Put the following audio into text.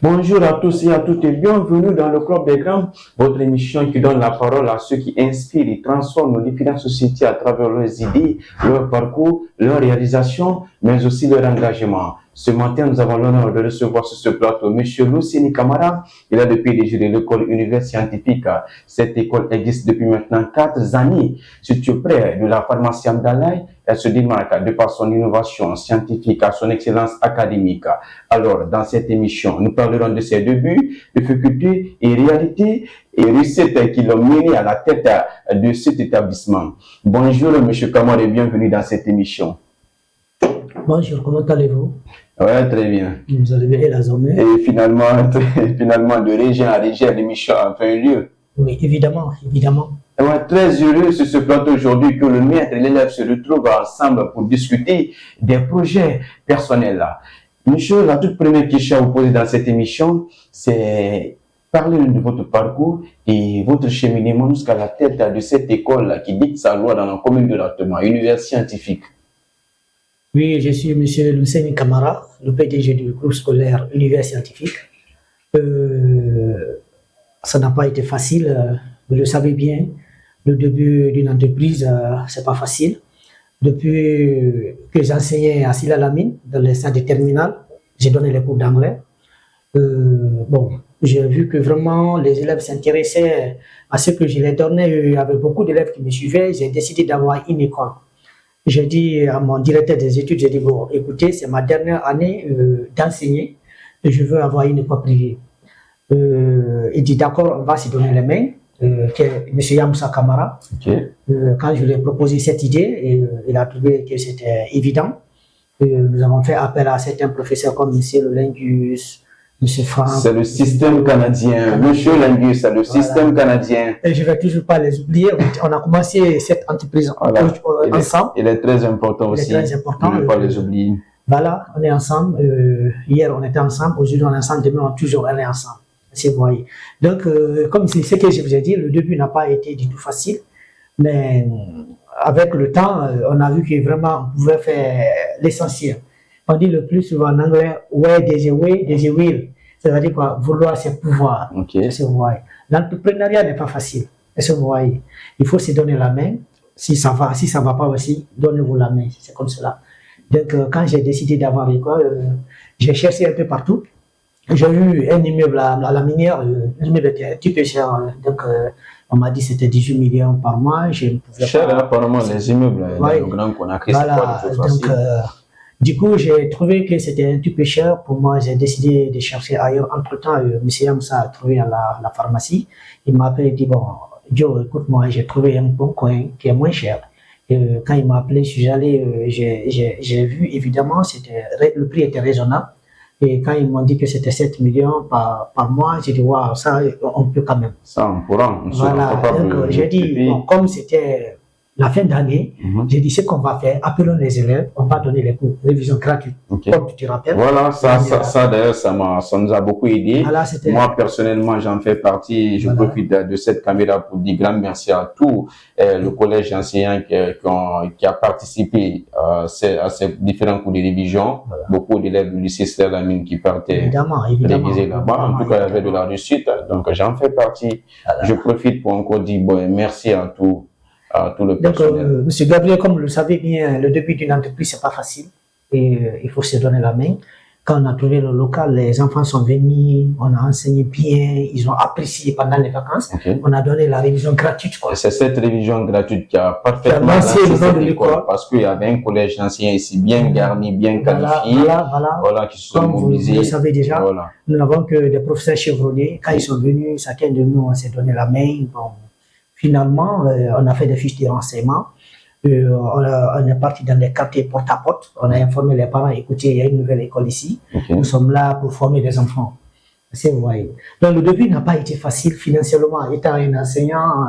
Bonjour à tous et à toutes et bienvenue dans le Club des Grands, votre émission qui donne la parole à ceux qui inspirent et transforment nos différentes sociétés à travers leurs idées, leur parcours, leurs réalisations, mais aussi leur engagement. Ce matin, nous avons l'honneur de recevoir sur ce plateau M. Luceni Camara. Il a depuis déjà l'école univers scientifique. Cette école existe depuis maintenant 4 années. Située près de la pharmacie Amdalaï, elle se démarque de par son innovation scientifique à son excellence académique. Alors, dans cette émission, nous parlerons de ses débuts, difficultés et réalités et recettes qui l'ont mené à la tête de cet établissement. Bonjour, M. Camara, et bienvenue dans cette émission. Bonjour, comment allez-vous? Ouais, très bien. Vous allez bien la journée? Et finalement, de région à région, l'émission a fait lieu. Oui, évidemment. Ouais, très heureux sur ce plateau aujourd'hui que le maître et l'élève se retrouvent ensemble pour discuter des projets personnels. Monsieur, la toute première question à vous poser dans cette émission, c'est parler de votre parcours et votre cheminement jusqu'à la tête de cette école qui dicte sa loi dans la commune de Ratema, univers scientifique. Oui, je suis M. Luceni Camara, le PDG du groupe scolaire univers scientifique. Ça n'a pas été facile, vous le savez bien. Le début d'une entreprise, c'est pas facile. Depuis que j'enseignais à Silla-Lamine, dans les stades terminales, j'ai donné les cours d'anglais. J'ai vu que vraiment les élèves s'intéressaient à ce que je leur donnais. Il y avait beaucoup d'élèves qui me suivaient. J'ai décidé d'avoir une école. J'ai dit à mon directeur des études, j'ai dit, bon, écoutez, c'est ma dernière année d'enseigner et je veux avoir une école privée. Il dit, d'accord, on va se donner les mains, qui est M. Yamoussa Kamara. Okay. Quand je lui ai proposé cette idée, il a trouvé que c'était évident. Nous avons fait appel à certains professeurs comme M. Lingus, M. Franck. C'est le système canadien. M. Lingus, c'est le système canadien. Et je ne vais toujours pas les oublier. On a commencé cette entreprise ensemble. Il est très important aussi. Il est très important. Je ne vais pas les oublier. Voilà, on est ensemble. Hier, on était ensemble. Aujourd'hui, on est ensemble. Demain, on est ensemble. Vous voyez. Donc, comme c'est ce que je vous ai dit, le début n'a pas été du tout facile. Mais avec le temps, on a vu que vraiment, on pouvait faire l'essentiel. On dit le plus souvent en anglais, where there's a way, there's a will. C'est-à-dire quoi, vouloir, c'est pouvoir. Okay. L'entrepreneuriat n'est pas facile. Vous voyez. Il faut se donner la main. Si ça va pas aussi, donnez-vous la main. C'est comme cela. Donc, quand j'ai décidé d'avoir l'école, j'ai cherché un peu partout. J'ai eu un immeuble à la minière. L'immeuble était un petit peu cher. Donc, on m'a dit que c'était 18 millions par mois. Je ne pouvais cher, pas. Apparemment, les immeubles, ouais. le grand qu'on a créé, voilà. c'est pas du tout facile. Du coup, j'ai trouvé que c'était un petit peu cher. Pour moi, j'ai décidé de chercher ailleurs. Entre-temps, M. Yamoussa a trouvé à la pharmacie. Il m'a appelé et dit, bon, Joe, écoute-moi, j'ai trouvé un bon coin qui est moins cher. Et quand il m'a appelé, je suis allé, j'ai vu, évidemment, le prix était raisonnable. Et quand ils m'ont dit que c'était 7 millions par mois, j'ai dit, waouh, ça, on peut quand même. Ça, on pourra. Voilà, donc j'ai dit, bon, comme c'était la fin d'année, j'ai dit, ce qu'on va faire, appelons les élèves, on va donner les cours, révision gratuite. Okay. Comme tu te rappelles. Voilà, ça d'ailleurs, ça nous a beaucoup aidé. Voilà, moi, personnellement, j'en fais partie. Je profite de cette caméra pour dire grand merci à tout le collège enseignant qui a participé à ces différents cours de révision. Voilà. Beaucoup d'élèves du lycée Silla-Lamine qui partaient réviser là-bas. En tout cas, il y avait de la réussite. Donc, j'en fais partie. Voilà. Je profite pour encore dire merci à tout le personnel. Donc, M. Gabriel, comme vous le savez bien, le début d'une entreprise, c'est pas facile. Et il faut se donner la main. Quand on a trouvé le local, les enfants sont venus, on a enseigné bien, ils ont apprécié pendant les vacances. Okay. On a donné la révision gratuite. C'est cette révision gratuite qui a parfaitement lancé cette école parce qu'il y avait un collège ancien ici bien garni, bien qualifié, voilà, qui se sont mobilisés. Vous le savez déjà, nous n'avons que des professeurs chevronnés. Quand ils sont venus, chacun de nous, on s'est donné la main. Bon, finalement, on a fait des fiches de renseignement. On est parti dans des quartiers porte à porte. On a informé les parents, écoutez, il y a une nouvelle école ici. Okay. Nous sommes là pour former des enfants. Vous voyez. Donc le début n'a pas été facile financièrement. Étant un enseignant,